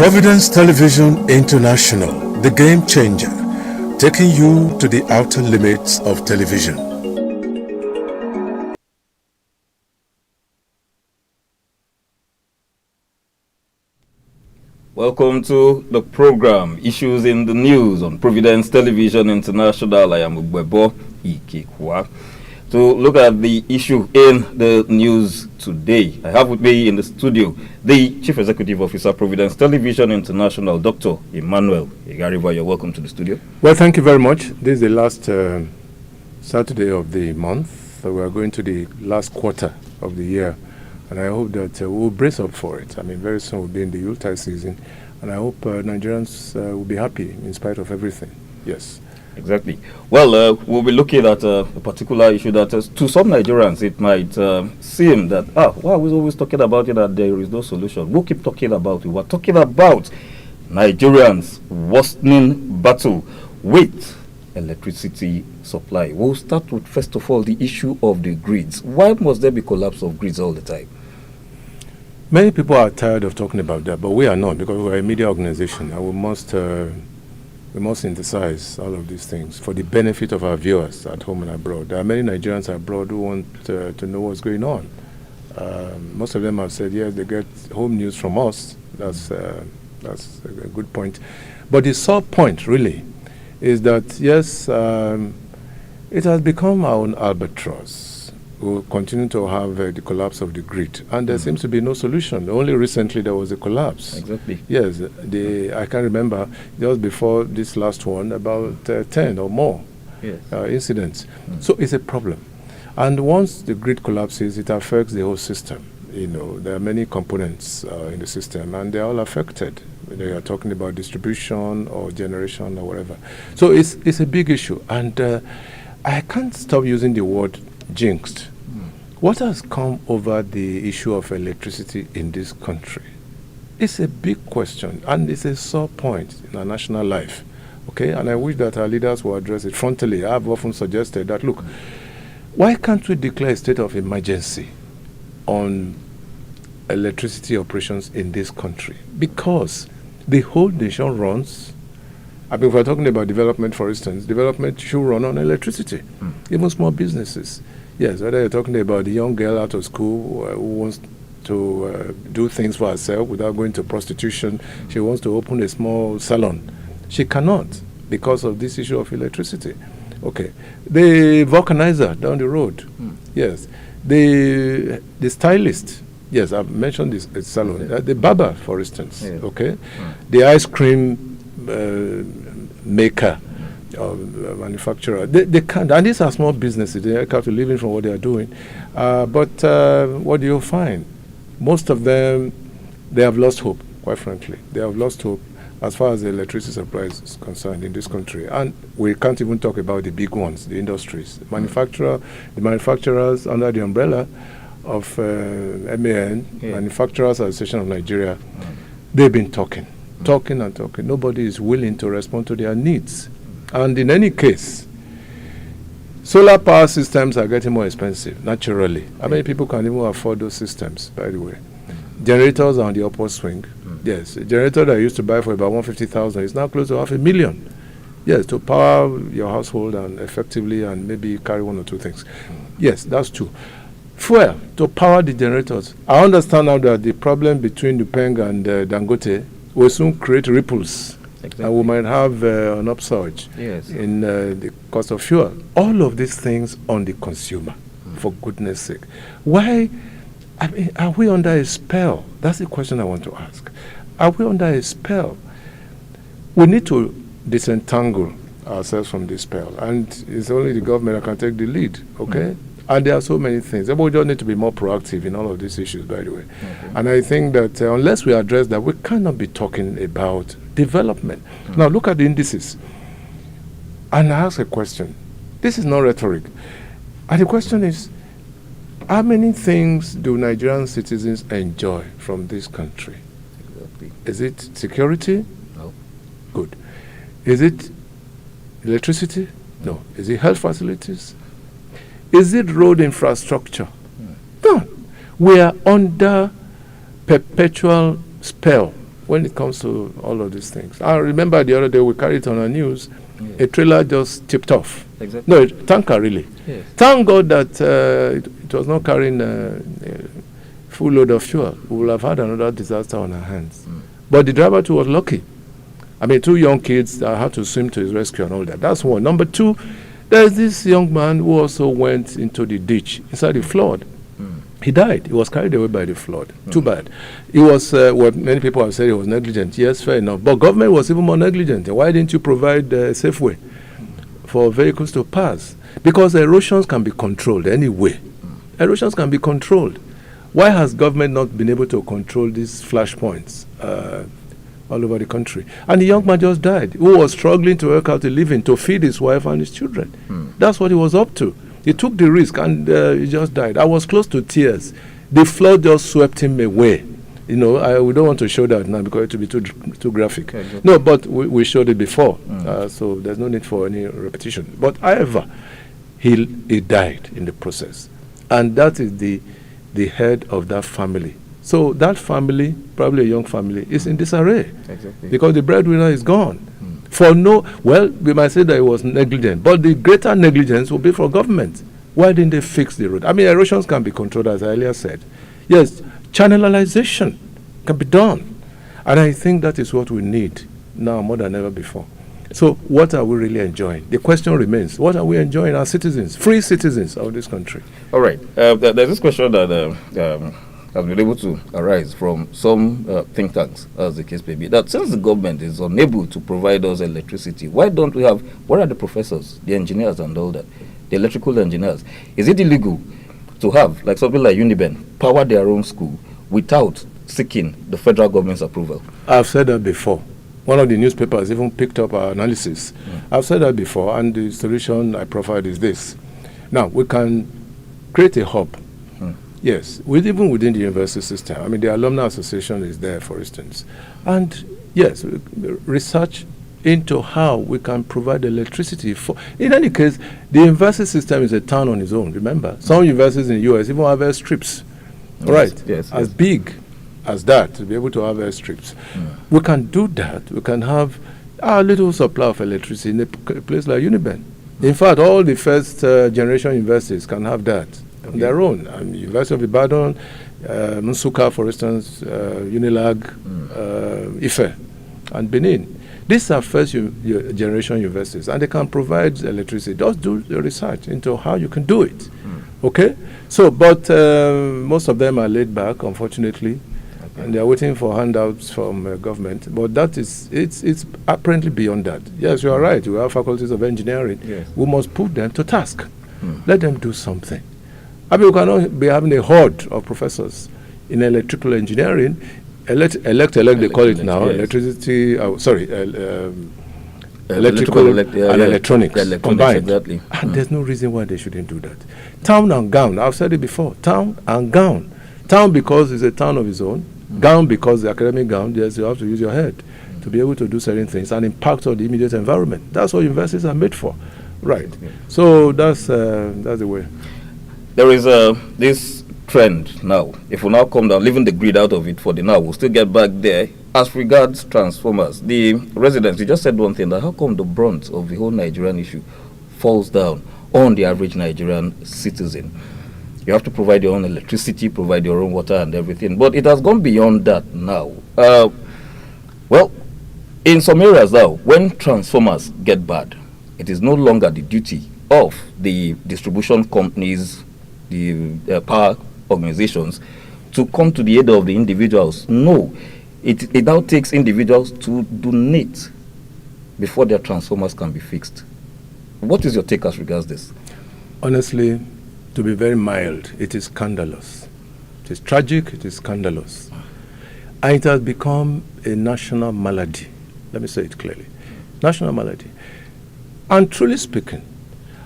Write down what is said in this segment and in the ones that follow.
Providence Television International, the game changer, taking you to the outer limits of television. Welcome to the program, Issues in the News on Providence Television International. I am Ugbebo Ikekwa. To look at the issue in the news today, I have with me in the studio the Chief Executive Officer, Providence Television International, Dr. Emmanuel Igariba. You're welcome to the studio. Well, thank you very much. This is the last Saturday of the month. So we are going to the last quarter of the year, and I hope that we'll brace up for it. I mean, very soon we'll be in the Yuletide season, and I hope Nigerians will be happy in spite of everything. Yes. Exactly. Well, we'll be looking at a particular issue that to some Nigerians it might seem that, why are we always talking about it that there is no solution? We'll keep talking about it. We're talking about Nigerians' worsening battle with electricity supply. We'll start with, first of all, the issue of the grids. Why must there be collapse of grids all the time? Many people are tired of talking about that, but we are not, because we're a media organization, and we must synthesize all of these things for the benefit of our viewers at home and abroad. There are many Nigerians abroad who want to know what's going on. Most of them have said, yes, they get home news from us. That's a good point. But the sore point, really, is that, yes, it has become our own albatross. We'll continue to have the collapse of the grid, and there seems to be no solution. Only recently there was a collapse. Exactly. Yes, I can remember just before this last one about 10 or more incidents. So it's a problem, and once the grid collapses, it affects the whole system. You know, there are many components in the system, and they're all affected. They are talking about distribution or generation or whatever. So it's a big issue, and I can't stop using the word jinxed. What has come over the issue of electricity in this country? It's a big question, and it's a sore point in our national life. Okay, and I wish that our leaders will address it frontally. I've often suggested that, look, why can't we declare a state of emergency on electricity operations in this country? Because the whole nation runs. I mean, if we're talking about development, for instance, development should run on electricity, even small businesses. Yes, whether you're talking about the young girl out of school who wants to do things for herself without going to prostitution, she wants to open a small salon. She cannot because of this issue of electricity. Okay, the vulcanizer down the road, yes, the stylist, yes, I've mentioned this salon, the barber, for instance, okay, the ice cream maker, manufacturer, they can't, and these are small businesses. They have to live in from what they are doing. But what do you find? Most of them, they have lost hope. Quite frankly, they have lost hope as far as the electricity supply is concerned in this country. And we can't even talk about the big ones, the industries, the manufacturers under the umbrella of MAN, Manufacturers Association of Nigeria. They've been talking. Nobody is willing to respond to their needs. And in any case, solar power systems are getting more expensive, naturally. How many people can even afford those systems, by the way? Generators are on the upward swing. Yes, a generator that I used to buy for about 150,000 is now close to 500,000. Yes, to power your household and effectively and maybe carry one or two things. Yes, that's true. Fuel, to power the generators. I understand now that the problem between Nupeng and Dangote will soon create ripples. Exactly. And we might have an upsurge in the cost of fuel. All of these things on the consumer, for goodness sake. Why? I mean, are we under a spell? That's the question I want to ask. Are we under a spell? We need to disentangle ourselves from this spell, and it's only the government that can take the lead, okay? And there are so many things. We don't need to be more proactive in all of these issues, by the way. And I think that unless we address that, we cannot be talking about development. Now, look at the indices. And I ask a question. This is not rhetoric. And the question is, how many things do Nigerian citizens enjoy from this country? Exactly. Is it security? No. Good. Is it electricity? No. Is it health facilities? Is it road infrastructure? No. We are under perpetual spell when it comes to all of these things. I remember the other day we carried it on our news. A trailer just tipped off. Exactly. No, a tanker really. Yes. Thank God that it was not carrying a full load of fuel. We would have had another disaster on our hands. But the driver too was lucky. I mean, 2 young kids that had to swim to his rescue and all that. That's one. Number 2, there's this young man who also went into the ditch inside the flood. He died. He was carried away by the flood. Too bad. He was, what many people have said, he was negligent. Yes, fair enough. But government was even more negligent. Why didn't you provide a safe way for vehicles to pass? Because erosions can be controlled anyway. Erosions can be controlled. Why has government not been able to control these flashpoints all over the country? And the young man just died, who was struggling to work out a living to feed his wife and his children. That's what he was up to. He took the risk and he just died. I was close to tears. The flood just swept him away. You know, we don't want to show that now because it will be too graphic. Okay, no, but we showed it before, so there's no need for any repetition. But however, he died in the process. And that is the head of that family. So that family, probably a young family, is in disarray. Exactly. Because the breadwinner is gone. We might say that it was negligent, but the greater negligence will be for government. Why didn't they fix the road? I mean, erosions can be controlled, as I earlier said. Yes, channelization can be done. And I think that is what we need now more than ever before. So what are we really enjoying? The question remains, what are we enjoying as citizens, free citizens of this country? All right. There's this question that has been able to arise from some think tanks, as the case may be, that since the government is unable to provide us electricity, why don't we have, what are the professors, the engineers and all that, the electrical engineers? Is it illegal to have, like something like Uniben, power their own school without seeking the federal government's approval? I've said that before. One of the newspapers even picked up our analysis. I've said that before, and the solution I provide is this. Now, we can create a hub. Yes, even within the university system. I mean, the Alumni Association is there, for instance. And yes, research into how we can provide electricity. In any case, the university system is a town on its own, remember. Some universities in the U.S. even have airstrips, right? Yes, as big as that, to be able to have airstrips. We can do that. We can have a little supply of electricity in a place like Uniben. In fact, all the first generation universities can have that on their own. University of Ibadan, Nsuka, for instance, Unilag, Ife, and Benin. These are first generation universities, and they can provide electricity. Just do the research into how you can do it. Okay? So, but most of them are laid back, unfortunately, and they are waiting for handouts from government. But that is, it's apparently beyond that. Yes, you are right. We have faculties of engineering. Yes. We must put them to task. Let them do something. I mean, we cannot be having a horde of professors in electrical engineering. Elect, they call it now. Yes. Electricity, electrical and electronics combined. Exactly. And there's no reason why they shouldn't do that. Town and gown, I've said it before, town and gown. Town because it's a town of its own. Gown because the academic gown, yes, you have to use your head to be able to do certain things and impact on the immediate environment. That's what universities are made for. Right. So that's the way. There is this trend now. If we now come down, leaving the grid out of it for the now, we'll still get back there. As regards transformers, the residents, you just said one thing, that how come the brunt of the whole Nigerian issue falls down on the average Nigerian citizen? You have to provide your own electricity, provide your own water and everything. But it has gone beyond that now. Well, in some areas now, when transformers get bad, it is no longer the duty of the distribution companies, the power organizations, to come to the aid of the individuals. No, it now takes individuals to donate before their transformers can be fixed. What is your take as regards this? Honestly, to be very mild, it is scandalous. It is tragic, it is scandalous. And it has become a national malady. Let me say it clearly. National malady. And truly speaking,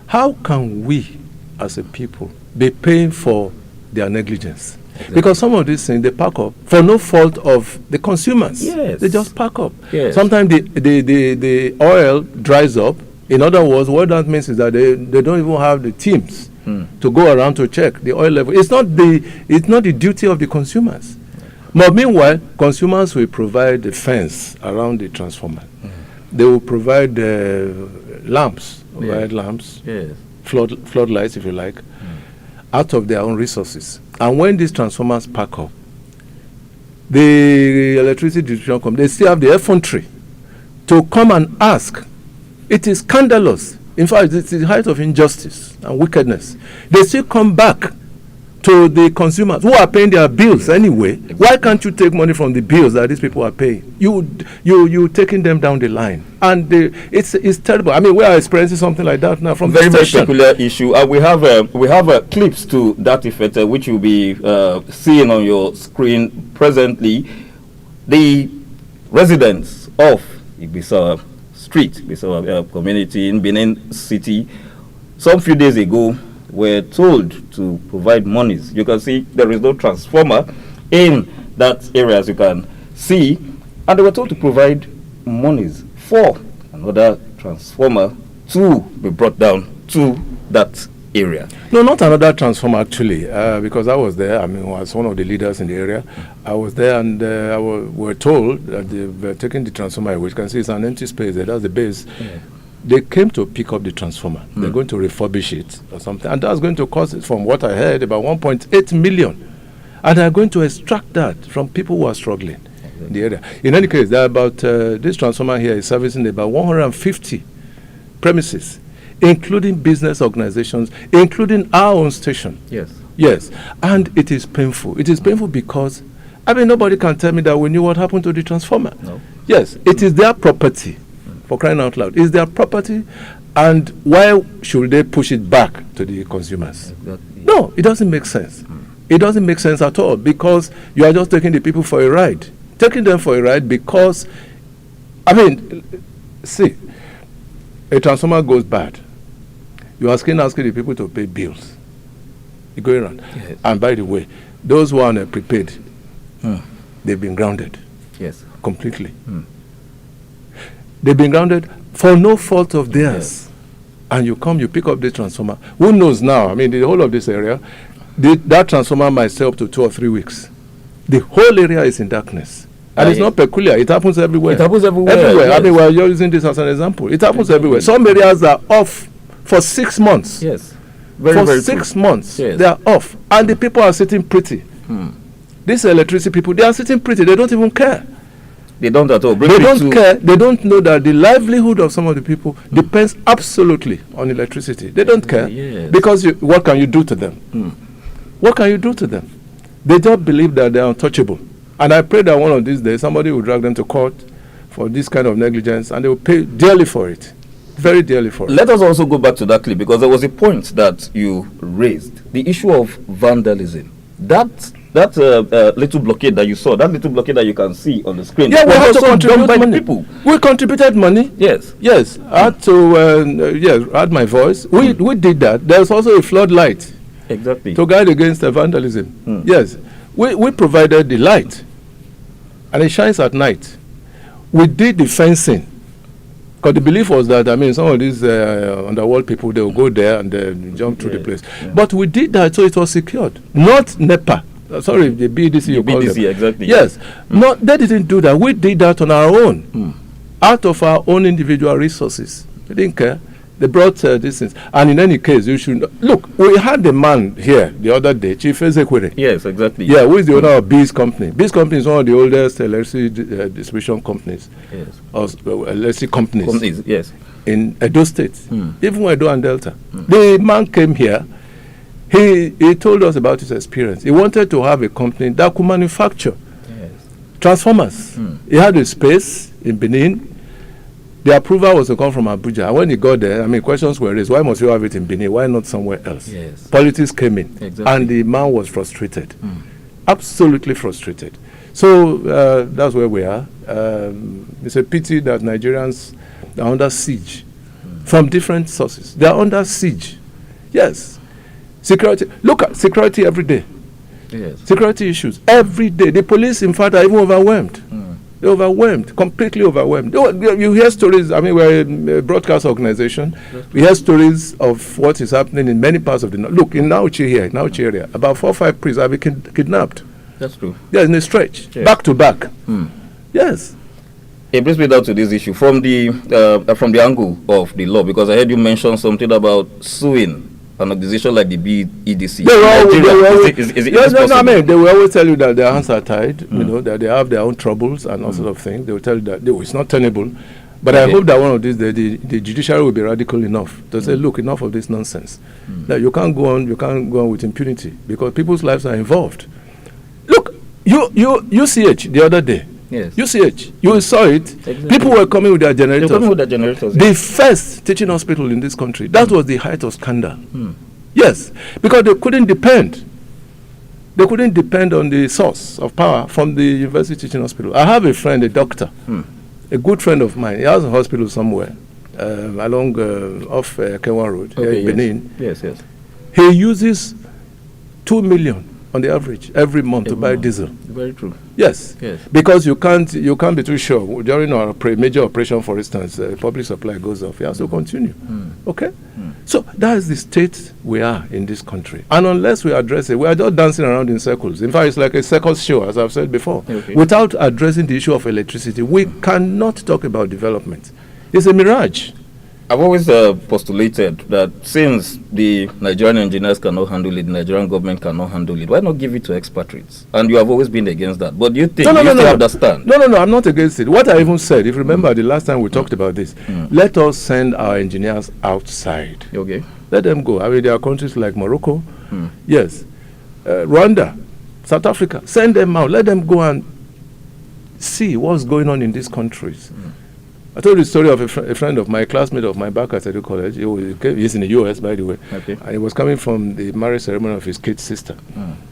how can we as a people be paying for their negligence? Exactly. Because some of these things, they pack up for no fault of the consumers. Yes. They just pack up. Yes. Sometimes the oil dries up. In other words, what that means is that they don't even have the teams to go around to check the oil level. It's not the duty of the consumers. But meanwhile, consumers will provide the fence around the transformer. They will provide lamps, overhead lamps, floodlights, if you like, out of their own resources. And when these transformers pack up, the electricity distribution company, they still have the effrontery to come and ask. It is scandalous. In fact, it's the height of injustice and wickedness. They still come back to the consumers who are paying their bills anyway. Why can't you take money from the bills that these people are paying? You taking them down the line, and it's terrible. I mean, we are experiencing something like that now from very the station. peculiar issue. We have clips to that effect, which you'll be seeing on your screen presently. The residents of Ibisa Street, Ibisa community in Benin City, some few days ago, were told to provide monies. You can see there is no transformer in that area, as you can see, and they were told to provide monies for another transformer to be brought down to that area. No, not another transformer actually, because I was there. I mean, I was one of the leaders in the area. I was there, and we were told that they were taking the transformer, which you can see it's an empty space there. That's the base. Yeah. They came to pick up the transformer. They're going to refurbish it or something. And that's going to cost, from what I heard, about 1.8 million. And they're going to extract that from people who are struggling in the area. In any case, there are about, this transformer here is servicing about 150 premises, including business organizations, including our own station. Yes. Yes. And it is painful. It is painful because, I mean, nobody can tell me that we knew what happened to the transformer. No. Yes, it is their property. For crying out loud, it's their property, and why should they push it back to the consumers? Exactly. No, it doesn't make sense. It doesn't make sense at all, because you are just taking the people for a ride. Taking them for a ride because, I mean, see, a transformer goes bad. You are asking the people to pay bills. You're going around. Yes. And by the way, those who are prepaid, they've been grounded. Yes. Completely. They've been grounded for no fault of theirs. Yes. And you pick up the transformer. Who knows now? I mean, the whole of this area, that transformer might stay up to 2 or 3 weeks. The whole area is in darkness. And it's not peculiar. It happens everywhere. It happens everywhere. Everywhere. Yes. I mean, we're using this as an example. It happens everywhere. Some areas are off for 6 months. Yes. For 6 months, yes. They are off. And the people are sitting pretty. These electricity people, they are sitting pretty. They don't even care. They don't at all. They don't care. They don't know that the livelihood of some of the people depends absolutely on electricity. They don't care. Yes. Because what can you do to them? What can you do to them? They just believe that they are untouchable. And I pray that one of these days somebody will drag them to court for this kind of negligence, and they will pay dearly for it. Very dearly for it. Let us also go back to that clip, because there was a point that you raised. The issue of vandalism. That little blockade that you saw, that little blockade that you can see on the screen. Yeah, we had to contribute money. People. We contributed money. Yes. Yes. I had to add my voice. We did that. There's also a floodlight. Exactly. To guide against vandalism. Yes. We provided the light, and it shines at night. We did the fencing. Because the belief was that, I mean, some of these underworld people, they will go there and jump through the place. Yeah. But we did that so it was secured. Not NEPA. Sorry, the BDC. The BDC, exactly. Yes. They didn't do that. We did that on our own. Out of our own individual resources. We didn't care. They brought these things. And in any case, you should look, we had a man here the other day, Chief Ezekwere. Yes, exactly. Yeah, who is the owner of Bees Company. Bees Company is one of the oldest electricity distribution companies. Yes. Electricity companies. Yes. In Edo State. Even Edo and Delta. The man came here. He told us about his experience. He wanted to have a company that could manufacture transformers. He had a space in Benin. The approval was to come from Abuja. And when he got there, I mean, questions were raised. Why must you have it in Benin? Why not somewhere else? Yes. Politics came in. Exactly. And the man was frustrated. Absolutely frustrated. So that's where we are. It's a pity that Nigerians are under siege from different sources. They are under siege. Yes. Security. Look at security every day. Yes. Security issues every day. The police, in fact, are even overwhelmed. They're overwhelmed, completely overwhelmed. You hear stories. I mean, we're a broadcast organization. We hear stories of what is happening in many parts of the north. Look, in Nauchi here, Nauchi area, about 4 or 5 priests have been kidnapped. That's true. Yeah, in a stretch, Yes. back to back. Yes. It brings me down to this issue from the angle of the law, because I heard you mention something about suing an organization like the BEDC. They were always, Is it no, I possible? mean, they will always tell you that their hands are tied, you know, that they have their own troubles and all sort of things. They will tell you that it's not tenable. But I hope that one of these days the judiciary will be radical enough to say, look, enough of this nonsense. That you can't go on with impunity because people's lives are involved. Look, UCH the other day. Yes. UCH, you saw it. Exactly. People were coming with their generators. They were coming with their generators. The first teaching hospital in this country. That was the height of scandal. Yes, because they couldn't depend. They couldn't depend on the source of power from the university teaching hospital. I have a friend, a doctor, a good friend of mine. He has a hospital somewhere along off Kenwa Road here in Benin. Yes. He uses 2 million on the average every month to buy diesel. Very true. Yes, because you can't be too sure during our major operation, for instance, public supply goes off. You have to continue. Okay, so that is the state we are in this country, and unless we address it, we are just dancing around in circles. In fact, it's like a circus show, as I've said before. Without addressing the issue of electricity, we cannot talk about development. It's a mirage. I've always postulated that since the Nigerian engineers cannot handle it, the Nigerian government cannot handle it, why not give it to expatriates? And you have always been against that. But do you think you still understand? No, I'm not against it. What I even said, if you remember the last time we talked about this, let us send our engineers outside. Okay. Let them go. I mean, there are countries like Morocco, yes, Rwanda, South Africa. Send them out. Let them go and see what's going on in these countries. I told you the story of a friend of my classmate of my back at Edu College. He's in the US, by the way. Okay. And he was coming from the marriage ceremony of his kid's sister.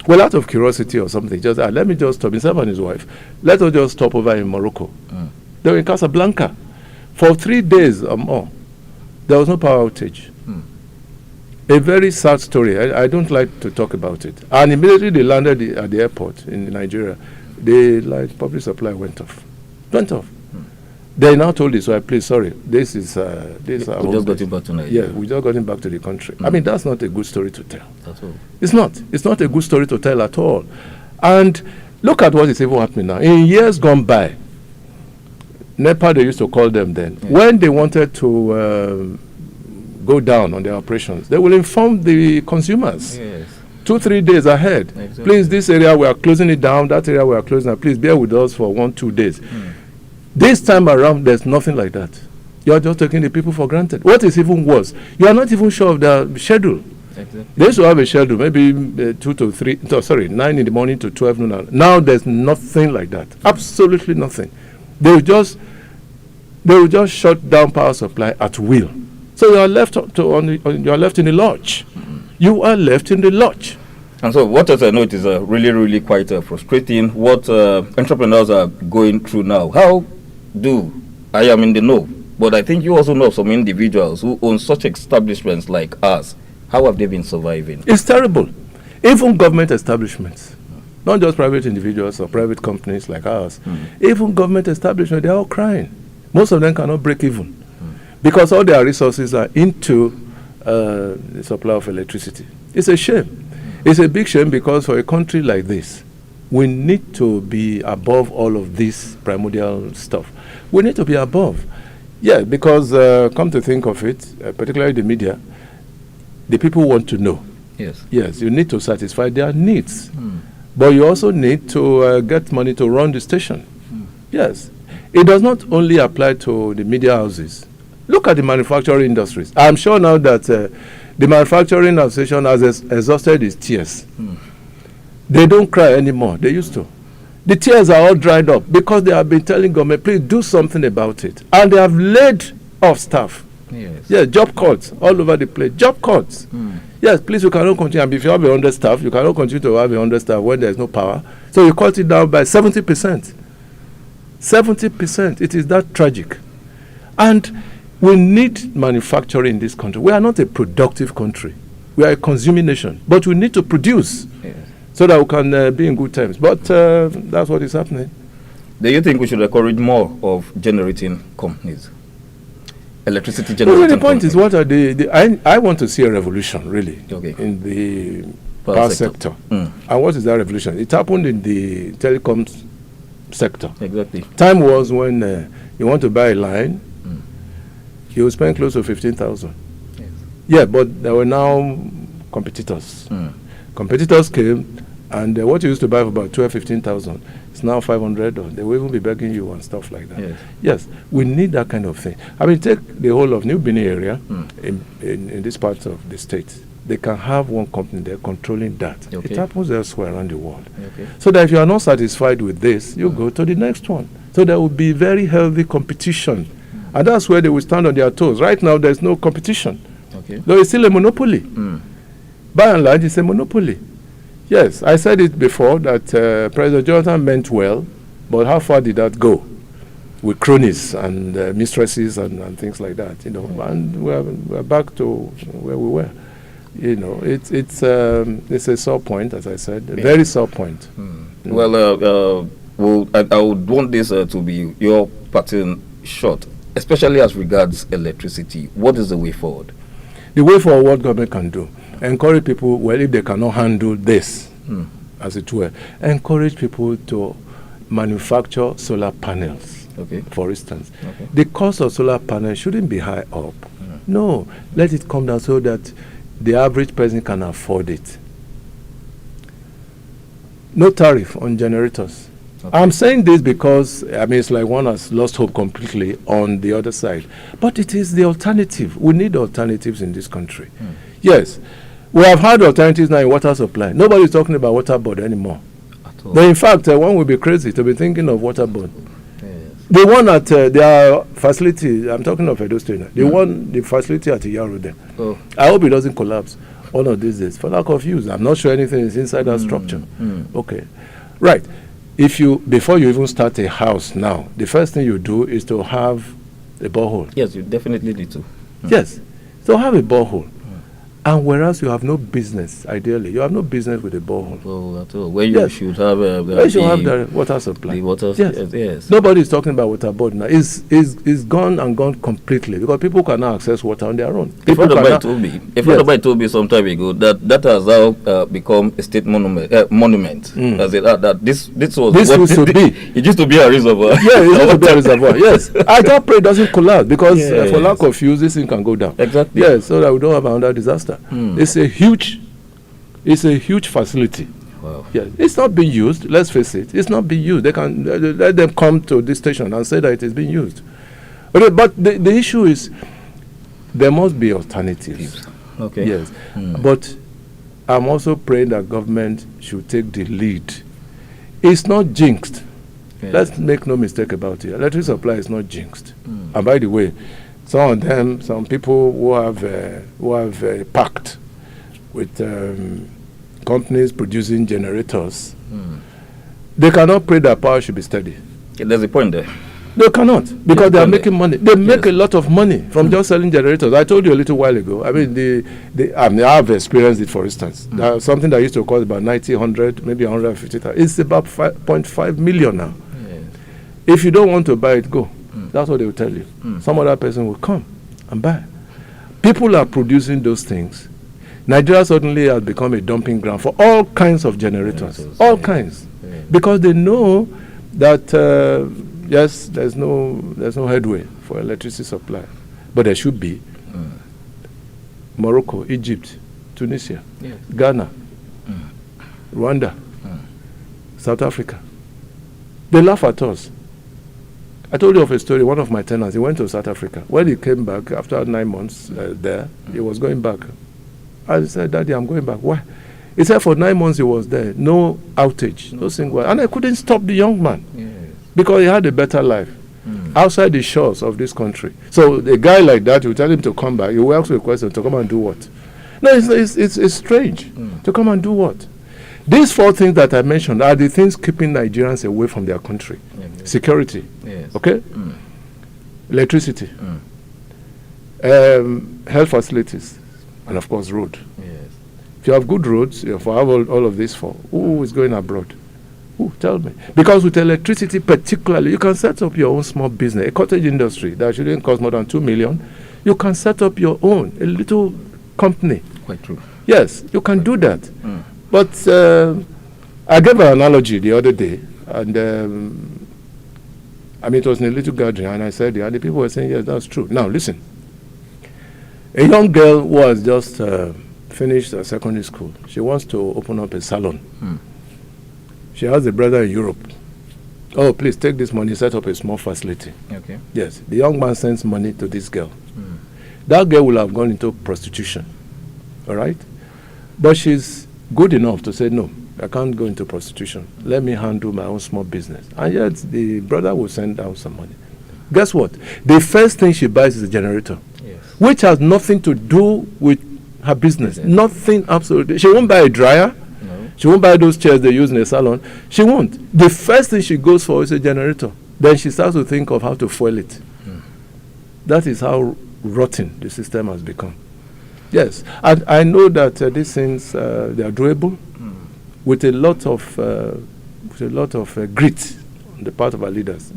Well, out of curiosity or something, just let me just stop, himself and his wife, let us just stop over in Morocco. They were in Casablanca. For 3 days or more, there was no power outage. A very sad story. I don't like to talk about it. And immediately they landed at the airport in Nigeria, the public supply went off. They now told his wife, please, sorry, this is... we just got him back to Nigeria. Yeah, we just got him back to the country. I mean, that's not a good story to tell. At all. It's not. It's not a good story to tell at all. And look at what is even happening now. In years gone by, NEPA, they used to call them then, when they wanted to go down on their operations, they will inform the consumers. 2-3 days ahead. Exactly. Please, this area we are closing it down, that area we are closing it. Please bear with us for 1-2 days. This time around, there's nothing like that. You are just taking the people for granted. What is even worse, you are not even sure of the schedule. Exactly. They used to have a schedule, maybe 9 in the morning to 12 noon. Now there's nothing like that. Absolutely nothing. They will just shut down power supply at will. So you are left you are left in the lurch. You are left in the lurch. And so what else I know, it is really, really quite frustrating what entrepreneurs are going through now. I am in the know, but I think you also know some individuals who own such establishments like us. How have they been surviving? It's terrible. Even government establishments, not just private individuals or private companies like ours, even government establishments, they're all crying. Most of them cannot break even because all their resources are into the supply of electricity. It's a shame. It's a big shame because for a country like this, we need to be above all of this primordial stuff. We need to be above. Yeah, because come to think of it, particularly the media, the people want to know. Yes, you need to satisfy their needs. But you also need to get money to run the station. Yes. It does not only apply to the media houses. Look at the manufacturing industries. I'm sure now that the manufacturing association has exhausted its tears. They don't cry anymore. They used to. The tears are all dried up because they have been telling government, please do something about it. And they have laid off staff. Yeah, job cuts all over the place. Job cuts. Yes, please, you cannot continue. And if you have 100 staff, you cannot continue to have 100 staff when there is no power. So you cut it down by 70%. 70%. It is that tragic. And we need manufacturing in this country. We are not a productive country. We are a consuming nation. But we need to produce so that we can be in good times. But that's what is happening. Do you think we should encourage more of generating companies? Electricity generating the point companies? is, what are I want to see a revolution, really, in the power sector. And what is that revolution? It happened in the telecom sector. Exactly. Time was when you want to buy a line, you will spend close to 15,000. Yes. Yeah, but there were now competitors. Competitors came, and what you used to buy for about 12, 15,000, it's now 500, or they will even be begging you and stuff like that. Yes. Yes, we need that kind of thing. I mean, take the whole of New Benin area in this part of the state. They can have one company there controlling that. Okay. It happens elsewhere around the world. Okay. So that if you are not satisfied with this, you go to the next one. So there will be very healthy competition. And that's where they will stand on their toes. Right now, there's no competition. Okay. Though it's still a monopoly. By and large, it's a monopoly. Yes, I said it before that President Jonathan meant well, but how far did that go? With cronies and mistresses and things like that, and we're back to where we were. It's a sore point, as I said, a very sore point. Well, I would want this to be your pattern short, especially as regards electricity. What is the way forward? The way forward, what government can do, encourage people, well, if they cannot handle this, as it were, encourage people to manufacture solar panels, for instance. Okay. The cost of solar panels shouldn't be high up. No, let it come down so that the average person can afford it. No tariff on generators. Okay. I'm saying this because, it's like one has lost hope completely on the other side. But it is the alternative. We need alternatives in this country. Yes, we have had alternatives now in water supply. Nobody is talking about water board anymore. At all. But in fact, one will be crazy to be thinking of water board. The one at their facility, I'm talking of Edo State, the facility at Yaro there. Oh. I hope it doesn't collapse one of these days for lack of use. I'm not sure anything is inside that structure. Okay. Right. Before you even start a house now, the first thing you do is to have a borehole. Yes, you definitely need to. Yes. So have a borehole. And whereas you have no business, ideally, you have no business with a borehole. Oh, at all. Where you should have the water supply. The water, yes. Nobody is talking about water board now. It's gone and gone completely because people cannot access water on their own. A friend of mine told me some time ago that has now become a state monument. As that this used to be. It used to be a reservoir. Yeah, it used to be a reservoir. Yes. I just pray it doesn't collapse because for lack of use, this thing can go down. Exactly. Yes, so that we don't have another disaster. It's a huge facility. Wow. Yeah, it's not being used. Let's face it, it's not being used. They can let them come to this station and say that it is being used. But the issue is there must be alternatives. Okay. Yes, but I'm also praying that government should take the lead. It's not jinxed. Yeah. Let's make no mistake about it. Electricity supply is not jinxed. And by the way, some people who have pact with companies producing generators, they cannot pray that power should be steady. There's a point there. They cannot, because they are making money. They make a lot of money from just selling generators. I told you a little while ago. I have experienced it, for instance. Something that used to cost about 90, 100, maybe 150,000. It's about 5.5 million now. Yes. If you don't want to buy it, go. That's what they will tell you. Some other person will come and buy. People are producing those things. Nigeria suddenly has become a dumping ground for all kinds of generators. All kinds. Yeah. Because they know that, yes, there's no headway for electricity supply. But there should be. Morocco, Egypt, Tunisia, Ghana, Rwanda, South Africa. They laugh at us. I told you of a story. One of my tenants, he went to South Africa. When he came back, after 9 months there, he was going back. I said, Daddy, I'm going back. Why? He said for 9 months he was there. No outage, no single. And I couldn't stop the young man because he had a better life outside the shores of this country. So a guy like that, you tell him to come back. You will ask a question, to come and do what? No, it's strange. To come and do what? These 4 things that I mentioned are the things keeping Nigerians away from their country. Security, okay? Electricity, health facilities, and of course road. If you have good roads, if you have all of this who is going abroad? Who? Tell me. Because with electricity particularly, you can set up your own small business, a cottage industry that shouldn't cost more than 2 million. You can set up your own, a little company. Quite true. Yes, you can do that. But I gave an analogy the other day, and it was in a little gathering, and I said, and the people were saying, yes, that's true. Now, listen. A young girl who has just finished her secondary school, she wants to open up a salon. She has a brother in Europe. Oh, please take this money, set up a small facility. Okay. Yes, the young man sends money to this girl. That girl will have gone into prostitution, all right? But she's good enough to say, no, I can't go into prostitution. Let me handle my own small business. And yet, the brother will send out some money. Guess what? The first thing she buys is a generator, which has nothing to do with her business. Nothing, absolutely. She won't buy a dryer. No. She won't buy those chairs they use in a salon. She won't. The first thing she goes for is a generator. Then she starts to think of how to fuel it. That is how rotten the system has become. Yes, and I know that these things they are doable with a lot of grit on the part of our leaders.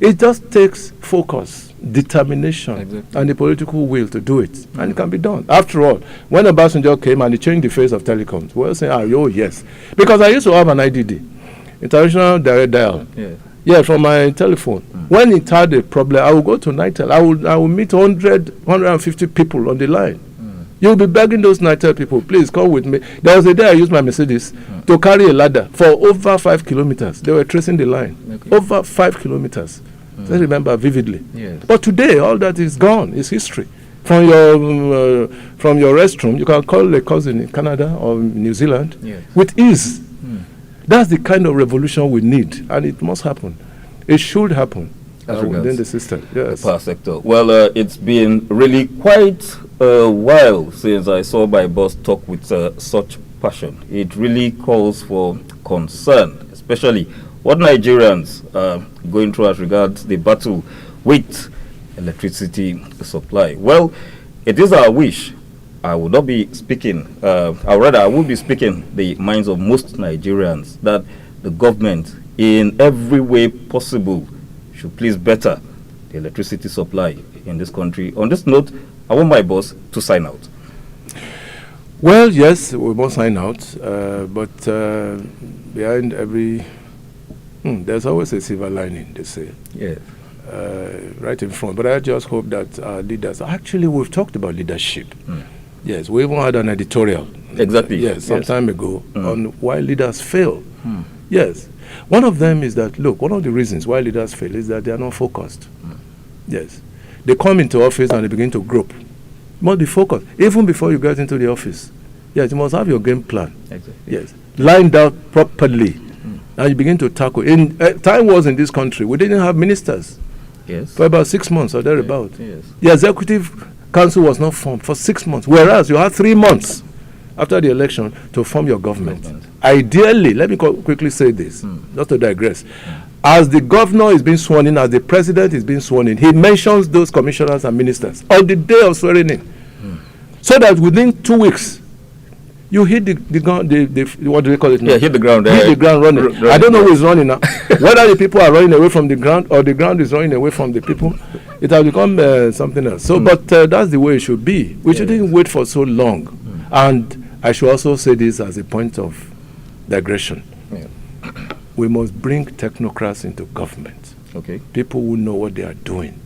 It just takes focus, determination, and the political will to do it, and it can be done. After all, when Obasanjo came and he changed the face of telecoms, we were saying, oh yes, because I used to have an IDD, International Direct Dial. Yeah, from my telephone. When it had a problem, I would go to Nitel. I will meet 150 people on the line. You'll be begging those Nitel people, please come with me. There was a day I used my Mercedes to carry a ladder for over 5 kilometers. They were tracing the line. Over 5 kilometers. I remember vividly. But today, all that is gone. It's history. From your restroom, you can call a cousin in Canada or New Zealand with ease. That's the kind of revolution we need, and it must happen. It should happen within the system. Yes. The power sector. Well, it's been really quite a while since I saw my boss talk with such passion. It really calls for concern, especially what Nigerians are going through as regards the battle with electricity supply. Well, it is our wish. I will not be speaking, I will be speaking the minds of most Nigerians that the government, in every way possible, should please better the electricity supply in this country. On this note, I want my boss to sign out. Well, yes, we must sign out, but behind every, there's always a silver lining, they say. Yes. Right in front. But I just hope that our leaders, actually, we've talked about leadership. Yes, we even had an editorial. Exactly. Yes, some time ago on why leaders fail. Yes. One of them is that, look, one of the reasons why leaders fail is that they are not focused. Yes. They come into office and they begin to grope. You must be focused. Even before you get into the office. Yes, you must have your game plan. Exactly. Yes. Lined out properly. And you begin to tackle. Time was in this country, we didn't have ministers. Yes. For about 6 months or thereabout. Yes. The executive council was not formed for 6 months, whereas you had 3 months after the election to form your government. Ideally, let me quickly say this, not to digress. As the governor is being sworn in, as the president is being sworn in, he mentions those commissioners and ministers on the day of swearing in. So that within 2 weeks, you hit the ground, what do they call it now? Yeah, hit the ground. Hit the ground running. I don't know who is running now. Whether the people are running away from the ground or the ground is running away from the people, it has become something else. So, but that's the way it should be. We shouldn't wait for so long. And I should also say this as a point of digression. We must bring technocrats into government. Okay. People who know what they are doing.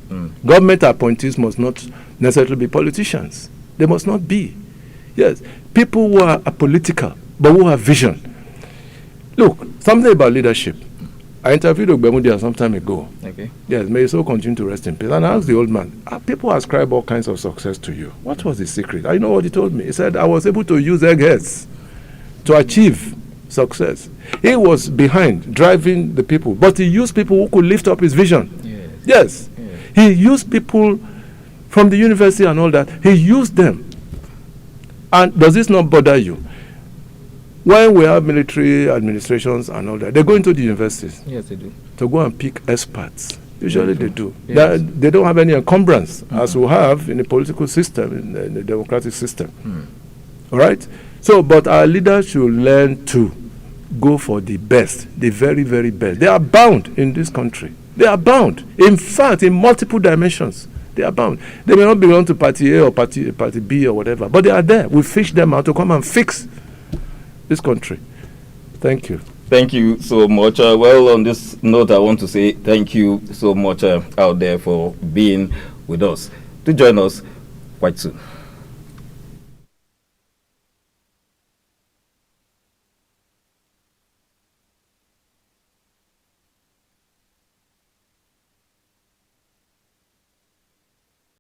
Government appointees must not necessarily be politicians. They must not be. Yes. People who are apolitical, but who have vision. Look, something about leadership. I interviewed Ogbemudia some time ago. Okay. Yes, may his soul continue to rest in peace. And I asked the old man, people ascribe all kinds of success to you. What was the secret? I know what he told me. He said, I was able to use eggheads to achieve success. He was behind, driving the people. But he used people who could lift up his vision. Yes. He used people from the university and all that. He used them. And does this not bother you? When we have military administrations and all that, they go into the universities. Yes, they do. To go and pick experts. Usually they do. Yes. They don't have any encumbrance, as we have in the political system, in the democratic system. All right? So, but our leaders should learn to go for the best, the very, very best. They are bound in this country. They are bound. In fact, in multiple dimensions. They are bound. They may not belong to party A or party B or whatever, but they are there. We fish them out to come and fix this country. Thank you. Thank you so much. Well, on this note, I want to say thank you so much out there for being with us. To join us quite soon.